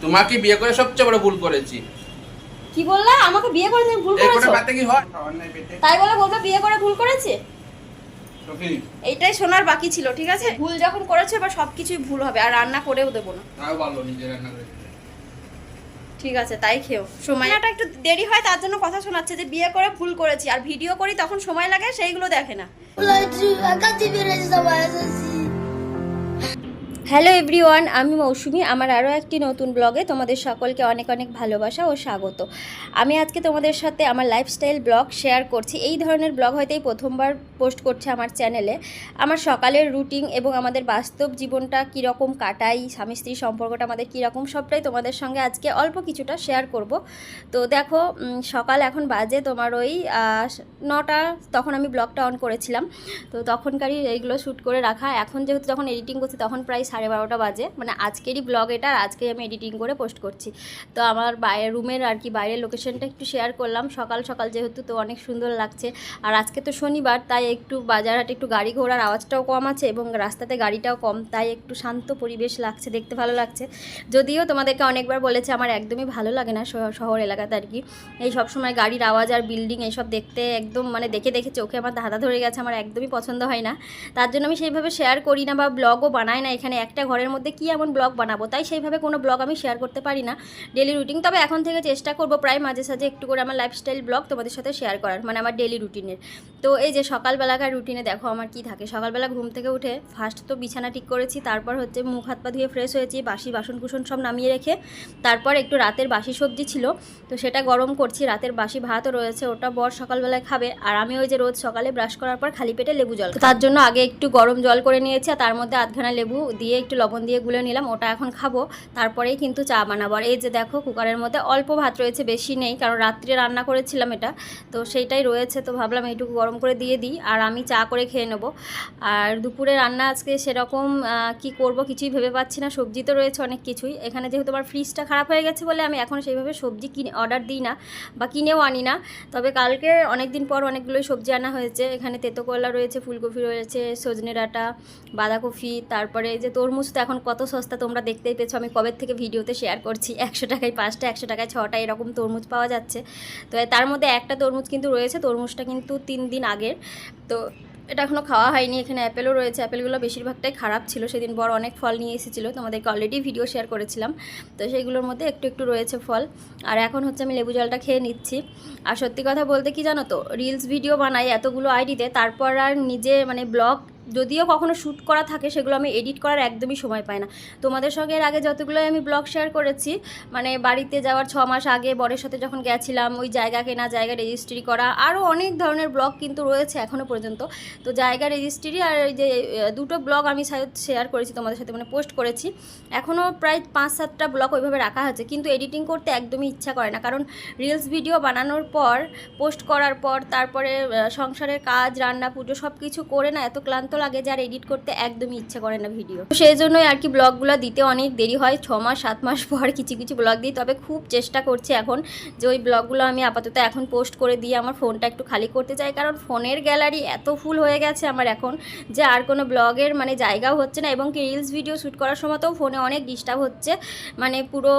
তোমাকে বিয়ে করে সবচেয়ে বড় ভুল করেছি। কি বললা? আমাকে বিয়ে করে তুমি ভুল করেছো? পাতে কি হয়? খাওয়ার নাই পেটে। তাই বলে বলবে বিয়ে করে ভুল করেছে? সফি, এইটাই শোনার বাকি ছিল, ঠিক আছে? ভুল যখন করেছো এবার সবকিছুই ভুল হবে, আর রান্না করেও দেবো না। তাও ভালো নিজে রান্না করে। ঠিক আছে, তাই খেও। সময়টা একটু দেরি হয় তার জন্য কথা শোনাচ্ছে যে বিয়ে করে ভুল করেছি, আর ভিডিও করি তখন সময় লাগে, সেইগুলো দেখে না। হ্যালো এভরিওয়ান, আমি মৌসুমি। আমার আরও একটি নতুন ব্লগে তোমাদের সকলকে অনেক অনেক ভালোবাসা ও স্বাগত। আমি আজকে তোমাদের সাথে আমার লাইফস্টাইল ব্লগ শেয়ার করছি। এই ধরনের ব্লগ হয়তো এই প্রথমবার পোস্ট করছে আমার চ্যানেলে। আমার সকালের রুটিন এবং আমাদের বাস্তব জীবনটা কীরকম কাটাই, স্বামী স্ত্রী সম্পর্কটা আমাদের কীরকম, সবটাই তোমাদের সঙ্গে আজকে অল্প কিছুটা শেয়ার করব। তো দেখো, সকাল এখন বাজে তোমার ওই 9টা, তখন আমি ব্লগটা অন করেছিলাম। তো তখনকারই এইগুলো শ্যুট করে রাখা। এখন যেহেতু যখন এডিটিং করছি তখন প্রায় 12:30 বাজে, মানে আজকেরই ব্লগ এটা, আর আজকেই আমি এডিটিং করে পোস্ট করছি। তো আমার বাইরের রুমের আর কি বাইরের লোকেশনটা একটু শেয়ার করলাম। সকাল সকাল যেহেতু, তো অনেক সুন্দর লাগছে। আর আজকে তো শনিবার, তাই একটু বাজারহাটে একটু গাড়ি ঘোড়ার আওয়াজটাও কম আছে এবং রাস্তাতে গাড়িটাও কম, তাই একটু শান্ত পরিবেশ লাগছে, দেখতে ভালো লাগছে। যদিও তোমাদেরকে অনেকবার বলেছে আমার একদমই ভালো লাগে না শহর এলাকাতে আর কি, এই সবসময় গাড়ির আওয়াজ আর বিল্ডিং এইসব দেখতে একদম মানে দেখে দেখে চোখে আমার ধাঁধা ধরে গেছে, আমার একদমই পছন্দ হয় না। তার জন্য আমি সেইভাবে শেয়ার করি না বা ব্লগও বানাই না। এখানে একটা ঘরের মধ্যে কি এমন ব্লগ বানাবো, তাই সেইভাবে কোনো ব্লগ আমি শেয়ার করতে পারি না ডেলি রুটিন। তবে এখন থেকে চেষ্টা করব প্রায় মাঝে সাঝে একটু করে আমার লাইফস্টাইল ব্লগ তোমাদের সাথে শেয়ার করার, মানে আমার ডেলি রুটিনের। তো এই যে সকালবেলাকার রুটিনে দেখো আমার কি থাকে। সকালবেলা ঘুম থেকে উঠে ফার্স্ট তো বিছানা ঠিক করেছি, তারপর হচ্ছে মুখ হাত পা ধুয়ে ফ্রেশ হয়েছি, বাসি বাসনকুসন সব নামিয়ে রেখে তারপর একটু রাতের বাসি সবজি ছিল তো সেটা গরম করছি। রাতের বাসি ভাতও রয়েছে, ওটা বর সকালবেলায় খাবে। আর আমি ওই যে রোজ সকালে ব্রাশ করার পর খালি পেটে লেবু জল, তার জন্য আগে একটু গরম জল করে নিয়েছি, আর তার মধ্যে আধখানা লেবু দিয়ে একটু লবণ দিয়ে গুলে নিলাম, ওটা এখন খাবো। তারপরেই কিন্তু চা বানাবো। আর এই যে দেখো কুকারের মধ্যে অল্প ভাত রয়েছে, বেশি নেই, কারণ রাত্রে রান্না করেছিলাম এটা, তো সেইটাই রয়েছে। তো ভাবলাম এইটুকু গরম করে দিয়ে দিই, আর আমি চা করে খেয়ে নেবো। আর দুপুরে রান্না আজকে সেরকম কি করব কিছুই ভেবে পাচ্ছি না। সবজি তো রয়েছে অনেক কিছুই। এখানে যেহেতু আমার ফ্রিজটা খারাপ হয়ে গেছে বলে আমি এখন সেইভাবে সবজি কিনে অর্ডার দিই না বা কিনেও আনি না। তবে কালকে অনেক দিন পর অনেকগুলোই সবজি আনা হয়েছে। এখানে তেতো করলা রয়েছে, ফুলকপি রয়েছে, সজনে ডাঁটা, বাঁধাকপি, তারপরে এই যে তরমুজ তো এখন কত সস্তা তোমরা দেখতেই পেয়েছো, আমি কবে থেকে ভিডিওতে শেয়ার করছি। 100 টাকায় 5টা, 100 টাকায় 6টা এরকম তরমুজ পাওয়া যাচ্ছে। তো তার মধ্যে একটা তরমুজ কিন্তু রয়েছে, তরমুজটা কিন্তু 3 দিন আগের, তো এটা এখনও খাওয়া হয়নি। এখানে অ্যাপেলও রয়েছে, অ্যাপেলগুলো বেশিরভাগটাই খারাপ ছিল। সেদিন বড় অনেক ফল নিয়ে এসেছিলো, তোমাদেরকে অলরেডি ভিডিও শেয়ার করেছিলাম। তো সেইগুলোর মধ্যে একটু একটু রয়েছে ফল। আর এখন হচ্ছে আমি লেবু জলটা খেয়ে নিচ্ছি। আর সত্যি কথা বলতে কি জানো তো, রিলস ভিডিও বানাই এতগুলো আইডিতে, তারপর আর নিজে মানে ব্লগ যদিও কখনো শ্যুট করা থাকে সেগুলো আমি এডিট করার একদমই সময় পাই না। তোমাদের সঙ্গে এর আগে যতগুলোই আমি ব্লগ শেয়ার করেছি, মানে বাড়িতে যাওয়ার 6 মাস আগে বরের সাথে যখন গেছিলাম, ওই জায়গা কেনা, জায়গা রেজিস্ট্রি করা, আরও অনেক ধরনের ব্লগ কিন্তু রয়েছে এখনও পর্যন্ত। তো জায়গা রেজিস্ট্রি আর এই যে দুটো ব্লগ আমি শেয়ার করেছি তোমাদের সাথে, মানে পোস্ট করেছি। এখনও প্রায় 5-7টা ব্লগ ওইভাবে রাখা আছে, কিন্তু এডিটিং করতে একদমই ইচ্ছা করে না, কারণ রিলস ভিডিও বানানোর পর, পোস্ট করার পর, তারপরে সংসারের কাজ, রান্না, পুজো সব কিছু করে না এত ক্লান্ত লাগে যে আর এডিট করতে একদমই ইচ্ছা করে না ভিডিও। তো সেই জন্যই আর কি ব্লগগুলো দিতে অনেক দেরি হয়, 6 মাস 7 মাস পর কিছু কিছু ব্লগ দিই। তবে খুব চেষ্টা করছি এখন যে ওই ব্লগগুলো আমি আপাতত এখন পোস্ট করে দিয়ে আমার ফোনটা একটু খালি করতে চাই, কারণ ফোনের গ্যালারি এত ফুল হয়ে গেছে আমার এখন যে আর কোনো ব্লগের মানে জায়গাও হচ্ছে না। এবং কি রিলস ভিডিও শ্যুট করার সময়তেও ফোনে অনেক ডিস্টার্ব হচ্ছে, মানে পুরো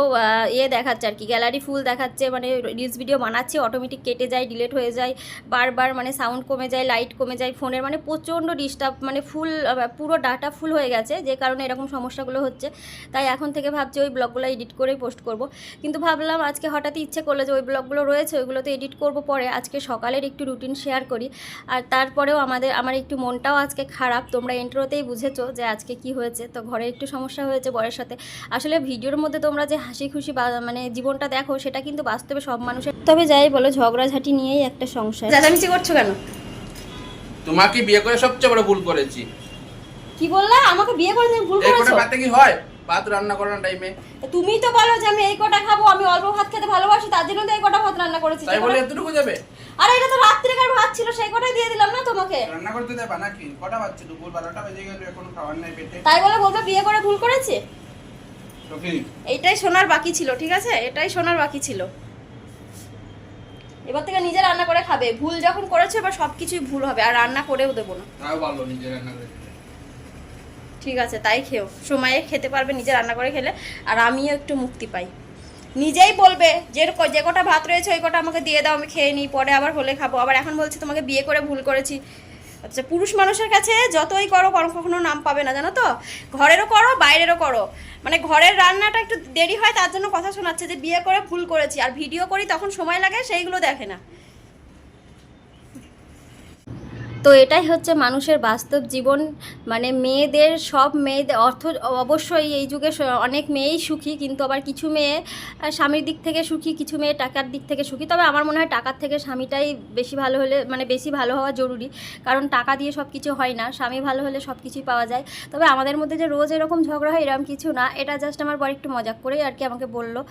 দেখাচ্ছে আর কি, গ্যালারি ফুল দেখাচ্ছে, মানে রিলস ভিডিও বানাচ্ছি অটোমেটিক কেটে যায়, ডিলিট হয়ে যায় বারবার, মানে সাউন্ড কমে যায়, লাইট কমে যায় ফোনের, মানে প্রচণ্ড ডিস্টার্ব, মানে ফুল পুরো ডাটা ফুল হয়ে গেছে, যে কারণে এরকম সমস্যাগুলো হচ্ছে। তাই এখন থেকে ভাবছি ওই ব্লগগুলো এডিট করেই পোস্ট করব। কিন্তু ভাবলাম আজকে হঠাৎই ইচ্ছে করলো যে ওই ব্লগগুলো রয়েছে ওইগুলো তো এডিট করব পরে, আজকে সকালের একটু রুটিন শেয়ার করি। আর তারপরেও আমার একটু মনটাও আজকে খারাপ, তোমরা ইন্ট্রোতেই বুঝেছো যে আজকে কি হয়েছে। তো ঘরে একটু সমস্যা হয়েছে বরের সাথে। আসলে ভিডিওর মধ্যে তোমরা যে হাসি খুশি মানে জীবনটা দেখো, সেটা কিন্তু বাস্তবে সব মানুষের। তবে যাই বলো, ঝগড়াঝাটি নিয়েই একটা সংসার। চেঁচামেচি করছো কেন? তোমাকে বিয়ে করে সবচেয়ে বড় ভুল করেছি। কি বললা? আমাকে বিয়ে করে তুমি ভুল করেছো? পাতে কি হয়? ভাত রান্না করার টাইমে তুমি তো বলো যে আমি এই কটা খাবো, আমি অল্প ভাত খেতে ভালোবাসি, তার জন্য তো এই কটা ভাত রান্না করেছি। তাই বলে এতটুকু যাবে? আরে এটা তো রাত্রিকার ভাত ছিল, সেই কটাই দিয়ে দিলাম না তোমাকে। রান্না করতে দেবা নাকি? কটা বাজছে? দুপুর 12টা বেজে গেল, এখনো খাবার নাই পেটে। তাই বলে বলবে বিয়ে করে ভুল করেছে? সফি, এইটাই শোনার বাকি ছিল, ঠিক আছে? এটাই শোনার বাকি ছিল। এবার থেকে নিজে রান্না করে খাবে। ভুল যখন করেছে এবার সবকিছুই ভুল হবে, আর রান্না করেও দেবো না। তাও ভালো নিজে রান্না করে। ঠিক আছে, তাই খেও, সময়ে খেতে পারবে, নিজে রান্না করে খেলে, আর আমিও একটু মুক্তি পাই। নিজেই বলবে যে কটা ভাত রয়েছে ওই কটা আমাকে দিয়ে দাও, আমি খেয়ে নিই, পরে আবার হলে খাবো, আবার এখন বলছে তোমাকে বিয়ে করে ভুল করেছি। আচ্ছা, পুরুষ মানুষের কাছে যতই করো কখনো নাম পাবে না, জানো তো? ঘরেরও করো বাইরেরও করো, মানে ঘরের রান্নাটা একটু দেরি হয় তার জন্য কথা শোনাচ্ছে যে বিয়ে করে ভুল করেছি, আর ভিডিও করি তখন সময় লাগে, সেইগুলো দেখে না। তো এটাই হচ্ছে মানুষের বাস্তব জীবন। মানে মেয়েদের, সব মেয়েদের অবশ্যই এই যুগে অনেক মেয়েই সুখী, কিন্তু আবার কিছু মেয়ে স্বামীর দিক থেকে সুখী, কিছু মেয়ে টাকার দিক থেকে সুখী। তবে আমার মনে হয় টাকার থেকে স্বামীটাই বেশি ভালো হলে, মানে বেশি ভালো হওয়া জরুরি, কারণ টাকা দিয়ে সব কিছু হয় না, স্বামী ভালো হলে সব কিছুই পাওয়া যায়। তবে আমাদের মধ্যে যে রোজ এরকম ঝগড়া হয় এরকম কিছু না, এটা জাস্ট আমার বর একটু মজাক করেই আর কি আমাকে বললো,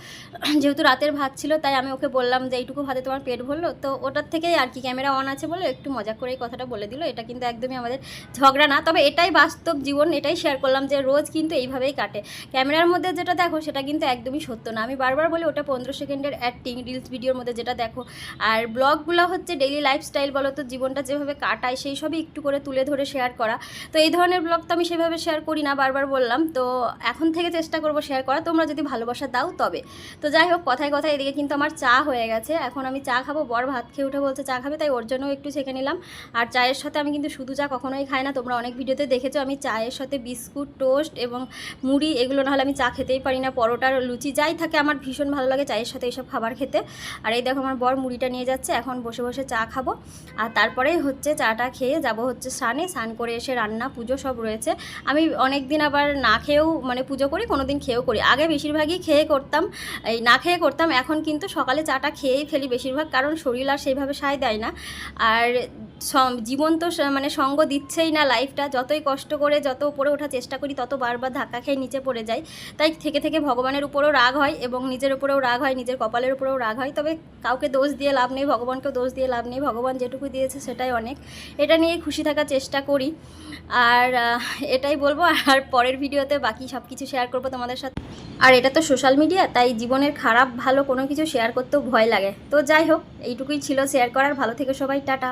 যেহেতু রাতের ভাত ছিল তাই আমি ওকে বললাম যে এইটুকু ভাতে তোমার পেট ভরলো, তো ওটার থেকেই আর কি, ক্যামেরা অন আছে বলে একটু মজাক করে এই কথাটা বলে দিল। এটা কিন্তু একদমই আমাদের ঝগড়া না, তবে এটাই বাস্তব জীবন, এটাই শেয়ার করলাম যে রোজ কিন্তু এইভাবেই কাটে। ক্যামেরার মধ্যে যেটা দেখো সেটা কিন্তু একদমই সত্য না, আমি বারবার বলি ওটা 15 সেকেন্ডের অ্যাক্টিং, রিলস ভিডিওর মধ্যে যেটা দেখো। আর ব্লগগুলো হচ্ছে ডেইলি লাইফস্টাইল বলো তো, জীবনটা যেভাবে কাটায় সেই সবই একটু করে তুলে ধরে শেয়ার করা। তো এই ধরনের ব্লগ তো আমি সেভাবে শেয়ার করি না, বারবার বললাম, তো এখন থেকে চেষ্টা করবো শেয়ার করা, তোমরা যদি ভালোবাসা দাও তবে। তো যাই হোক, কথায় কথায় এদিকে কিন্তু আমার চা হয়ে গেছে, এখন আমি চা খাবো। বর ভাত খেয়ে উঠে বলছে চা খাবে, তাই ওর জন্যও একটু ছেঁকে নিলাম। আর চায়ের সাথে আমি কিন্তু শুধু চা কখনোই খাই না, তোমরা অনেক ভিডিওতে দেখেছো আমি চায়ের সাথে বিস্কুট, টোস্ট এবং মুড়ি, এগুলো নাহলে আমি চা খেতেই পারি না। পরোটার লুচি যাই থাকে আমার ভীষণ ভালো লাগে চায়ের সাথে এইসব খাবার খেতে। আর এই দেখো আমার বর মুড়িটা নিয়ে যাচ্ছে, এখন বসে বসে চা খাবো, আর তারপরেই হচ্ছে চাটা খেয়ে যাব হচ্ছে স্নান করে এসে রান্না পুজো সব রয়েছে। আমি অনেক দিন আবার না খেয়েও মানে পুজো করি, কোনো দিন খেয়েও করি। আগে বেশিরভাগই খেয়ে করতাম, এই না খেয়ে করতাম, এখন কিন্তু সকালে চাটা খেয়েই ফেলি বেশিরভাগ, কারণ শরীর আর সেইভাবে সায় দেয় না। আর জীবন তো মানে সঙ্গ দিচ্ছেই না, লাইফটা যতই কষ্ট করে যত উপরে ওঠার চেষ্টা করি তত বারবার ধাক্কা খেয়ে নিচে পড়ে যাই। তাই থেকে থেকে ভগবানের উপরেও রাগ হয় এবং নিজের উপরেও রাগ হয়, নিজের কপালের উপরেও রাগ হয়। তবে কাউকে দোষ দিয়ে লাভ নেই, ভগবানকেও দোষ দিয়ে লাভ নেই, ভগবান যেটুকু দিয়েছে সেটাই অনেক, এটা নিয়েই খুশি থাকার চেষ্টা করি। আর এটাই বলবো, আর পরের ভিডিওতে বাকি সব কিছু শেয়ার করবো তোমাদের সাথে। আর এটা তো সোশ্যাল মিডিয়া, তাই জীবনের খারাপ ভালো কোনো কিছু শেয়ার করতেও ভয় লাগে। তো যাই হোক, এইটুকুই ছিল শেয়ার করার। ভালো থেকে সবাই, টাটা।